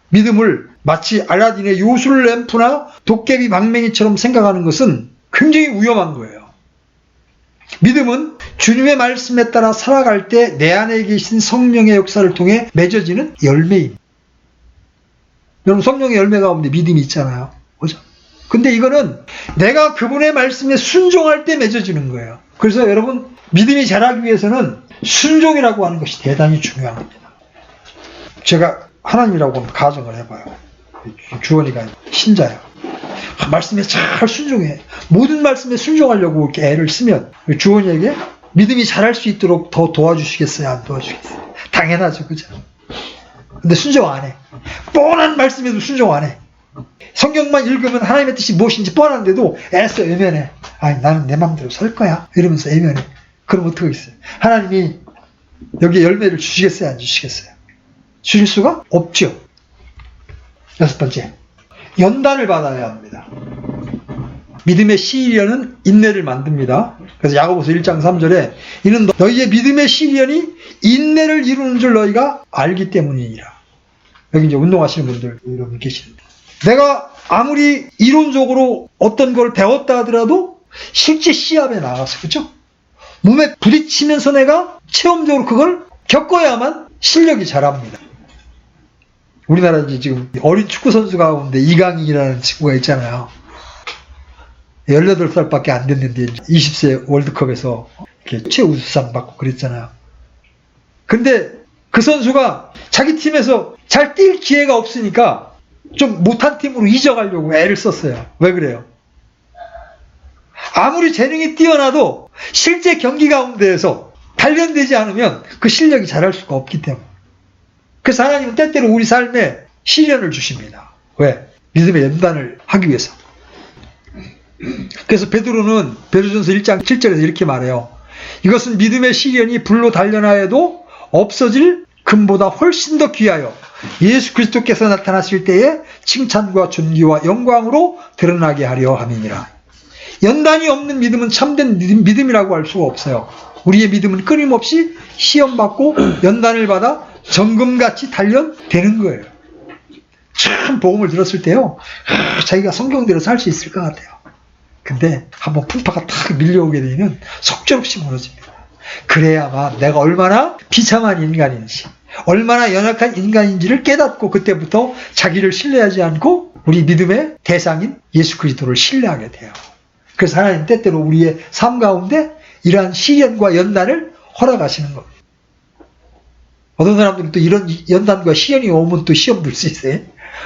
믿음을 마치 알라딘의 요술 램프나 도깨비 망맹이처럼 생각하는 것은 굉장히 위험한 거예요. 믿음은 주님의 말씀에 따라 살아갈 때 내 안에 계신 성령의 역사를 통해 맺어지는 열매입니다. 여러분 성령의 열매 가운데 믿음이 있잖아요. 그죠? 근데 이거는 내가 그분의 말씀에 순종할 때 맺어지는 거예요. 그래서 여러분 믿음이 자라기 위해서는 순종이라고 하는 것이 대단히 중요합니다. 제가 하나님이라고 한번 가정을 해봐요. 주원이가 신자야. 말씀에 잘 순종해. 모든 말씀에 순종하려고 이렇게 애를 쓰면 주원이에게 믿음이 자랄 수 있도록 더 도와주시겠어요? 안 도와주시겠어요? 당연하죠. 그죠? 근데 순종 안 해. 뻔한 말씀에도 순종 안 해. 성경만 읽으면 하나님의 뜻이 무엇인지 뻔한데도 애써 외면해. 아니 나는 내 마음대로 살 거야. 이러면서 외면해. 그럼 어떡하겠어요? 하나님이 여기에 열매를 주시겠어요? 안 주시겠어요? 주실 수가 없죠. 6번째, 연단을 받아야 합니다. 믿음의 시련은 인내를 만듭니다. 그래서 야고보서 1장 3절에 이는 너희의 믿음의 시련이 인내를 이루는 줄 너희가 알기 때문이니라. 여기 이제 운동하시는 분들 여러분 계시는데 내가 아무리 이론적으로 어떤 걸 배웠다 하더라도 실제 시합에 나가서 그렇죠? 몸에 부딪히면서 내가 체험적으로 그걸 겪어야만 실력이 자랍니다. 우리나라 이제 지금 어린 축구 선수 가운데 이강인이라는 친구가 있잖아요. 18살밖에 안 됐는데 20세 월드컵에서 이렇게 최우수상 받고 그랬잖아요. 근데 그 선수가 자기 팀에서 잘 뛸 기회가 없으니까 좀 못한 팀으로 이적하려고 애를 썼어요. 왜 그래요? 아무리 재능이 뛰어나도 실제 경기 가운데에서 단련되지 않으면 그 실력이 자랄 수가 없기 때문에. 그래서 하나님은 때때로 우리 삶에 시련을 주십니다. 왜? 믿음의 연단을 하기 위해서. 그래서 베드로는 베드로전서 1장 7절에서 이렇게 말해요. 이것은 믿음의 시련이 불로 단련하여도 없어질 금보다 훨씬 더 귀하여 예수 그리스도께서 나타나실 때에 칭찬과 존귀와 영광으로 드러나게 하려 함이니라. 연단이 없는 믿음은 참된 믿음이라고 할 수가 없어요. 우리의 믿음은 끊임없이 시험받고 연단을 받아 정금같이 단련되는 거예요. 참 복음을 들었을 때요, 자기가 성경대로 살 수 있을 것 같아요. 근데 한번 풍파가 탁 밀려오게 되면 속절없이 무너집니다. 그래야만 내가 얼마나 비참한 인간인지, 얼마나 연약한 인간인지를 깨닫고 그때부터 자기를 신뢰하지 않고 우리 믿음의 대상인 예수 그리스도를 신뢰하게 돼요. 그래서 하나님 때때로 우리의 삶 가운데 이러한 시련과 연단을 허락하시는 겁니다. 어떤 사람들은 또 이런 연단과 시련이 오면 또 시험 들 수 있어요.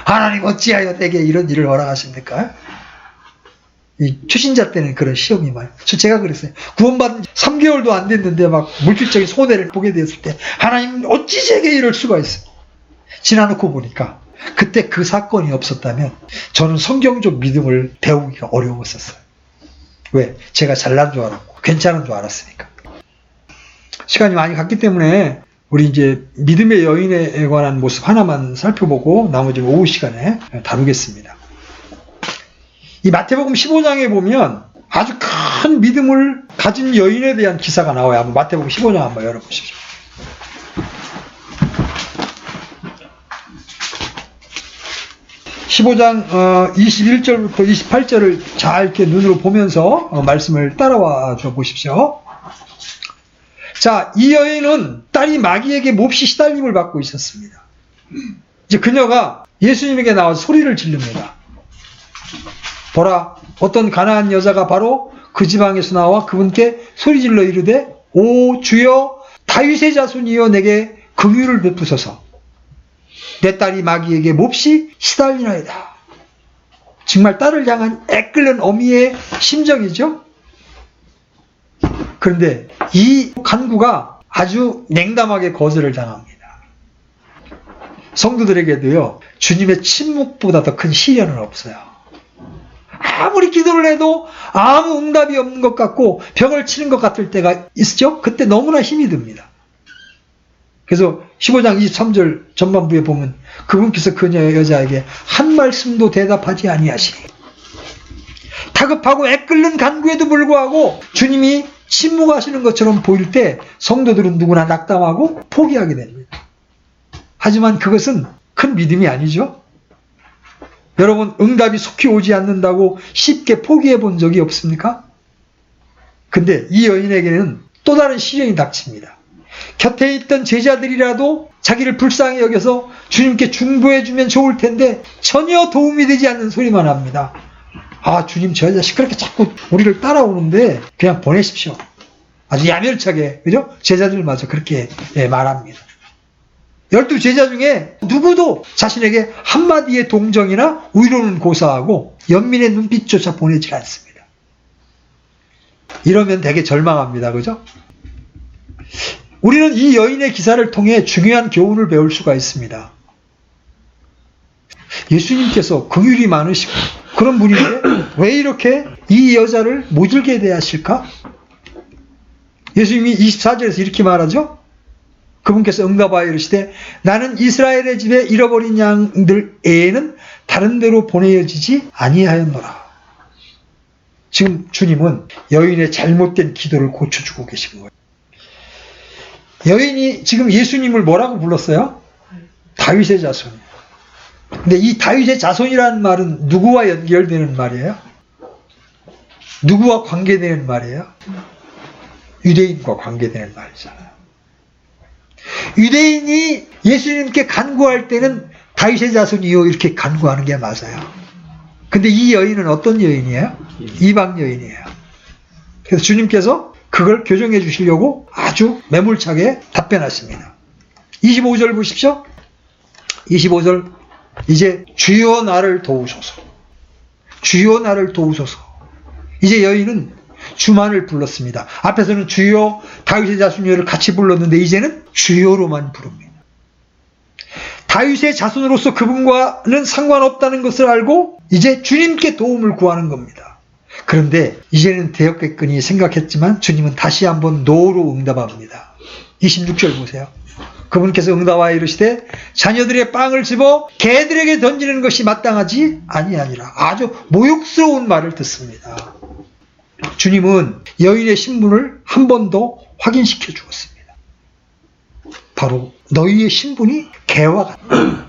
하나님 어찌하여 내게 이런 일을 허락하십니까? 이 초신자 때는 그런 시험이 많아요. 제가 그랬어요. 구원받은 3개월도 안 됐는데 막 물질적인 손해를 보게 됐을 때 하나님 어찌 제게 이럴 수가 있어요. 지나놓고 보니까 그때 그 사건이 없었다면 저는 성경적 믿음을 배우기가 어려웠었어요. 왜? 제가 잘난 줄 알았고 괜찮은 줄 알았으니까. 시간이 많이 갔기 때문에 우리 이제 믿음의 여인에 관한 모습 하나만 살펴보고 나머지는 오후 시간에 다루겠습니다. 이 마태복음 15장에 보면 아주 큰 믿음을 가진 여인에 대한 기사가 나와요. 한번 마태복음 15장 한번 열어보십시오. (15장) 21절부터 28절을 잘 이렇게 눈으로 보면서 말씀을 따라와 줘 보십시오. 자, 이 여인은 딸이 마귀에게 몹시 시달림을 받고 있었습니다. 이제 그녀가 예수님에게 나와서 소리를 지릅니다. 보라, 어떤 가나안 여자가 바로 그 지방에서 나와 그분께 소리질러 이르되, 오 주여, 다윗의 자손이여 내게 긍휼을 베푸소서. 내 딸이 마귀에게 몹시 시달리나이다. 정말 딸을 향한 애끓는 어미의 심정이죠. 그런데 이 간구가 아주 냉담하게 거절을 당합니다. 성도들에게도요, 주님의 침묵보다 더 큰 시련은 없어요. 아무리 기도를 해도 아무 응답이 없는 것 같고 벽을 치는 것 같을 때가 있죠. 그때 너무나 힘이 듭니다. 그래서 15장 23절 전반부에 보면 그분께서 그 여자에게 한 말씀도 대답하지 아니하시니, 다급하고 애끓는 간구에도 불구하고 주님이 침묵하시는 것처럼 보일 때 성도들은 누구나 낙담하고 포기하게 됩니다. 하지만 그것은 큰 믿음이 아니죠. 여러분, 응답이 속히 오지 않는다고 쉽게 포기해 본 적이 없습니까? 근데 이 여인에게는 또 다른 시련이 닥칩니다. 곁에 있던 제자들이라도 자기를 불쌍히 여겨서 주님께 중보해 주면 좋을 텐데 전혀 도움이 되지 않는 소리만 합니다. 아, 주님, 저 여자 시끄럽게 자꾸 우리를 따라오는데 그냥 보내십시오. 아주 야멸차게, 그죠? 제자들마저 그렇게 말합니다. 12제자 중에 누구도 자신에게 한마디의 동정이나 위로는 고사하고 연민의 눈빛조차 보내질 않습니다. 이러면 되게 절망합니다. 그죠? 우리는 이 여인의 기사를 통해 중요한 교훈을 배울 수가 있습니다. 예수님께서 긍휼이 많으시고 그런 분인데 왜 이렇게 이 여자를 모질게 대하실까? 예수님이 24절에서 이렇게 말하죠. 그분께서 응답하여 이르시되, 나는 이스라엘의 집에 잃어버린 양들 외에는 다른 데로 보내어지지 아니하였노라. 지금 주님은 여인의 잘못된 기도를 고쳐주고 계신 거예요. 여인이 지금 예수님을 뭐라고 불렀어요? 다윗의 자손. 근데 이 다윗의 자손이라는 말은 누구와 연결되는 말이에요? 누구와 관계되는 말이에요? 유대인과 관계되는 말이잖아요. 유대인이 예수님께 간구할 때는 다윗의 자손이요 이렇게 간구하는 게 맞아요. 근데 이 여인은 어떤 여인이에요? 이방 여인이에요. 그래서 주님께서 그걸 교정해 주시려고 아주 매몰차게 답변하십니다. 25절 보십시오. 25절, 이제 주여 나를 도우소서. 주여 나를 도우소서. 이제 여인은 주만을 불렀습니다. 앞에서는 주여, 다윗의 자손이여를 같이 불렀는데 이제는 주여로만 부릅니다. 다윗의 자손으로서 그분과는 상관없다는 것을 알고 이제 주님께 도움을 구하는 겁니다. 그런데 이제는 대역겠거니 생각했지만 주님은 다시 한번 노로 응답합니다. 26절 보세요. 그분께서 응답하여 이르시되, 자녀들의 빵을 집어 개들에게 던지는 것이 마땅하지 아니하니라. 아주 모욕스러운 말을 듣습니다. 주님은 여인의 신분을 한 번 더 확인시켜 주었습니다. 바로 너희의 신분이 개와 같다.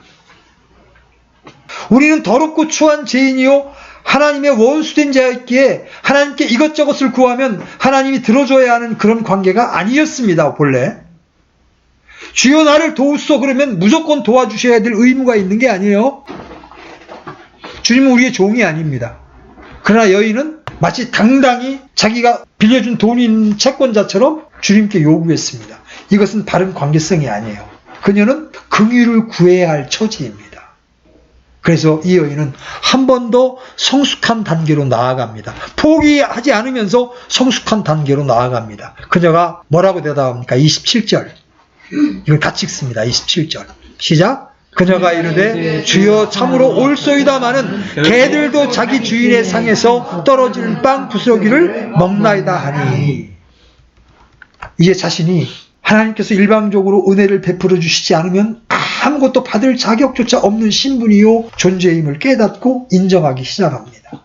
우리는 더럽고 추한 죄인이요 하나님의 원수된 자였기에 하나님께 이것저것을 구하면 하나님이 들어줘야 하는 그런 관계가 아니었습니다. 본래 주여 나를 도우소 그러면 무조건 도와주셔야 될 의무가 있는 게 아니에요. 주님은 우리의 종이 아닙니다. 그러나 여인은 마치 당당히 자기가 빌려준 돈인 채권자처럼 주님께 요구했습니다. 이것은 바른 관계성이 아니에요. 그녀는 긍휼을 구해야 할 처지입니다. 그래서 이 여인은 한 번 더 성숙한 단계로 나아갑니다. 포기하지 않으면서 성숙한 단계로 나아갑니다. 그녀가 뭐라고 대답합니까? 27절. 이걸 같이 읽습니다. 27절. 시작. 그녀가 이르되 주여 참으로 옳소이다마는 개들도 자기 주인의 상에서 떨어지는 빵 부스러기를 먹나이다 하니. 이제 자신이 하나님께서 일방적으로 은혜를 베풀어 주시지 않으면 아무것도 받을 자격조차 없는 신분이요 존재임을 깨닫고 인정하기 시작합니다.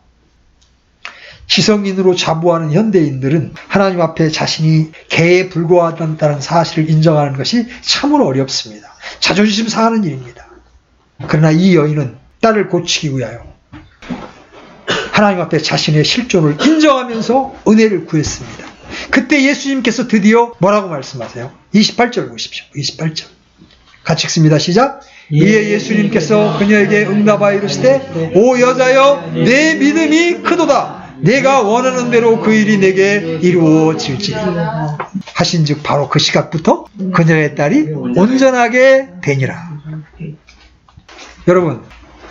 지성인으로 자부하는 현대인들은 하나님 앞에 자신이 개에 불과하다는 사실을 인정하는 것이 참으로 어렵습니다. 자존심 상하는 일입니다. 그러나 이 여인은 딸을 고치기 위하여 하나님 앞에 자신의 실존을 인정하면서 은혜를 구했습니다. 그때 예수님께서 드디어 뭐라고 말씀하세요? 28절 보십시오. 28절. 같이 읽습니다. 시작. 이에 예수님께서 그녀에게 응답하여 이르시되 오 여자여 내 믿음이 크도다. 내가 원하는 대로 그 일이 내게 이루어질지 하신즉 바로 그 시각부터 그녀의 딸이 온전하게 되니라. 여러분,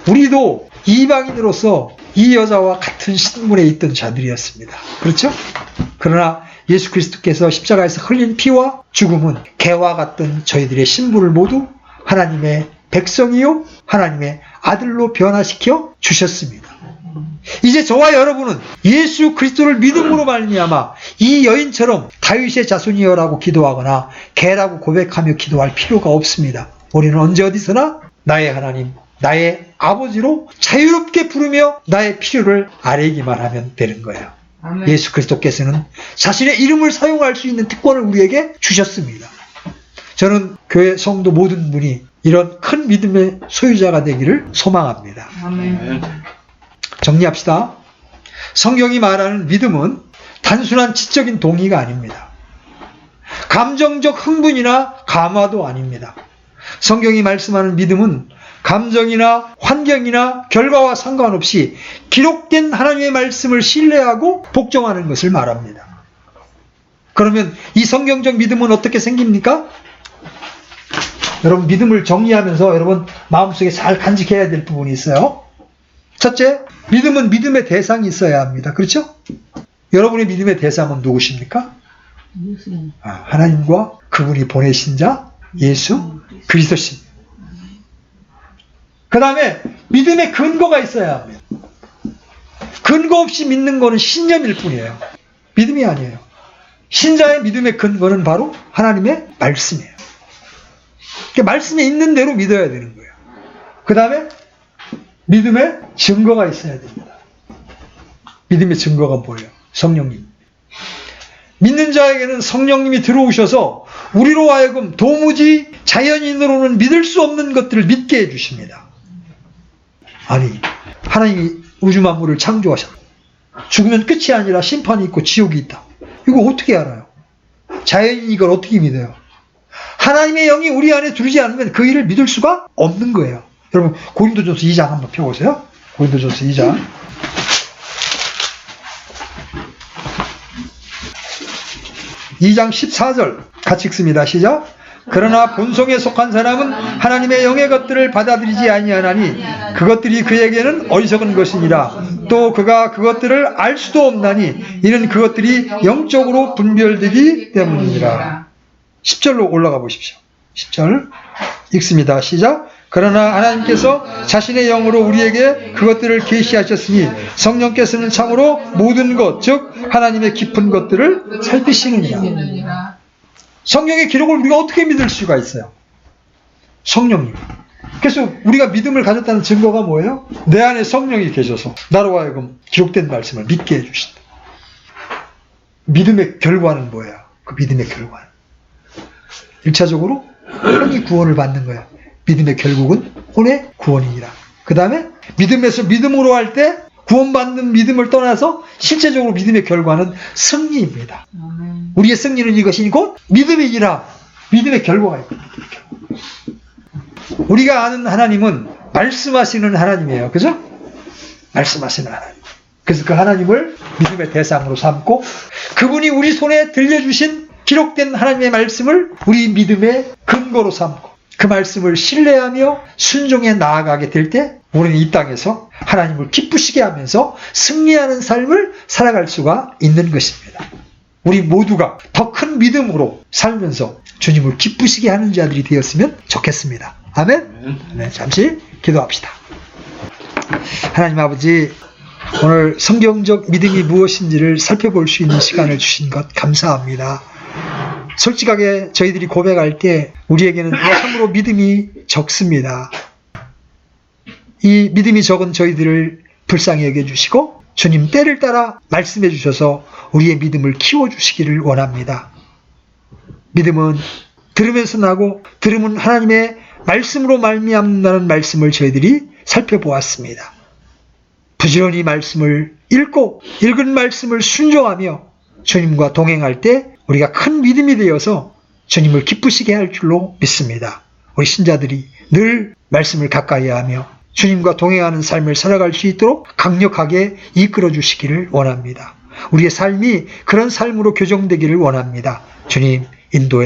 우리도 이방인으로서 이 여자와 같은 신분에 있던 자들이었습니다. 그렇죠? 그러나 예수 그리스도께서 십자가에서 흘린 피와 죽음은 개와 같던 저희들의 신분을 모두 하나님의 백성이요 하나님의 아들로 변화시켜 주셨습니다. 이제 저와 여러분은 예수 그리스도를 믿음으로 말미암아 이 여인처럼 다윗의 자손이여라고 기도하거나 개라고 고백하며 기도할 필요가 없습니다. 우리는 언제 어디서나 나의 하나님, 나의 아버지로 자유롭게 부르며 나의 필요를 아뢰기만 하면 되는 거예요. 아멘. 예수 그리스도께서는 자신의 이름을 사용할 수 있는 특권을 우리에게 주셨습니다. 저는 교회 성도 모든 분이 이런 큰 믿음의 소유자가 되기를 소망합니다. 아멘. 정리합시다. 성경이 말하는 믿음은 단순한 지적인 동의가 아닙니다. 감정적 흥분이나 감화도 아닙니다. 성경이 말씀하는 믿음은 감정이나 환경이나 결과와 상관없이 기록된 하나님의 말씀을 신뢰하고 복종하는 것을 말합니다. 그러면 이 성경적 믿음은 어떻게 생깁니까? 여러분, 믿음을 정리하면서 여러분 마음속에 잘 간직해야 될 부분이 있어요. 첫째, 믿음은 믿음의 대상이 있어야 합니다. 그렇죠? 여러분의 믿음의 대상은 누구십니까? 하나님과 그분이 보내신 자 예수 그리스도십니다. 그 다음에 믿음의 근거가 있어야 합니다. 근거 없이 믿는 것은 신념일 뿐이에요. 믿음이 아니에요. 신자의 믿음의 근거는 바로 하나님의 말씀이에요. 그러니까 말씀에 있는 대로 믿어야 되는 거예요. 그 다음에 믿음의 증거가 있어야 됩니다. 믿음의 증거가 뭐예요? 성령님. 믿는 자에게는 성령님이 들어오셔서 우리로 하여금 도무지 자연인으로는 믿을 수 없는 것들을 믿게 해주십니다. 아니, 하나님이 우주 만물을 창조하셨다. 죽으면 끝이 아니라 심판이 있고 지옥이 있다. 이거 어떻게 알아요? 자연인이 이걸 어떻게 믿어요? 하나님의 영이 우리 안에 들어오지 않으면 그 일을 믿을 수가 없는 거예요. 여러분, 고린도전서 2장 한번 펴보세요. 고린도전서 2장. 2장 14절 같이 읽습니다. 시작. 그러나 본성에 속한 사람은 하나님의 영의 것들을 받아들이지 아니하나니 그것들이 그에게는 어리석은 것이니라. 또 그가 그것들을 알 수도 없나니 이는 그것들이 영적으로 분별되기 때문이니라. 10절로 올라가 보십시오. 10절 읽습니다. 시작. 그러나 하나님께서 자신의 영으로 우리에게 그것들을 계시하셨으니 성령께서는 참으로 모든 것, 즉 하나님의 깊은 것들을 살피시느니라. 성경의 기록을 우리가 어떻게 믿을 수가 있어요? 성령님. 그래서 우리가 믿음을 가졌다는 증거가 뭐예요? 내 안에 성령이 계셔서 나로 하여금 기록된 말씀을 믿게 해주신다. 믿음의 결과는 뭐예요? 그 믿음의 결과는 1차적으로 혼이 구원을 받는 거예요. 믿음의 결국은 혼의 구원이니라. 그 다음에 믿음에서 믿음으로 할 때 구원받는 믿음을 떠나서 실제적으로 믿음의 결과는 승리입니다. 우리의 승리는 이것이 곧 믿음이니라. 믿음의 결과가 있거든요. 우리가 아는 하나님은 말씀하시는 하나님이에요. 그죠? 말씀하시는 하나님. 그래서 그 하나님을 믿음의 대상으로 삼고 그분이 우리 손에 들려주신 기록된 하나님의 말씀을 우리 믿음의 근거로 삼고 그 말씀을 신뢰하며 순종해 나아가게 될 때 우리는 이 땅에서 하나님을 기쁘시게 하면서 승리하는 삶을 살아갈 수가 있는 것입니다. 우리 모두가 더 큰 믿음으로 살면서 주님을 기쁘시게 하는 자들이 되었으면 좋겠습니다. 아멘? 네, 잠시 기도합시다. 하나님 아버지, 오늘 성경적 믿음이 무엇인지를 살펴볼 수 있는 시간을 주신 것 감사합니다. 솔직하게 저희들이 고백할 때 우리에게는 참으로 믿음이 적습니다. 이 믿음이 적은 저희들을 불쌍히 여겨주시고 주님 때를 따라 말씀해 주셔서 우리의 믿음을 키워주시기를 원합니다. 믿음은 들으면서 나고 들으면 하나님의 말씀으로 말미암는다는 말씀을 저희들이 살펴보았습니다. 부지런히 말씀을 읽고 읽은 말씀을 순종하며 주님과 동행할 때 우리가 큰 믿음이 되어서 주님을 기쁘시게 할 줄로 믿습니다. 우리 신자들이 늘 말씀을 가까이 하며 주님과 동행하는 삶을 살아갈 수 있도록 강력하게 이끌어 주시기를 원합니다. 우리의 삶이 그런 삶으로 교정되기를 원합니다. 주님 인도해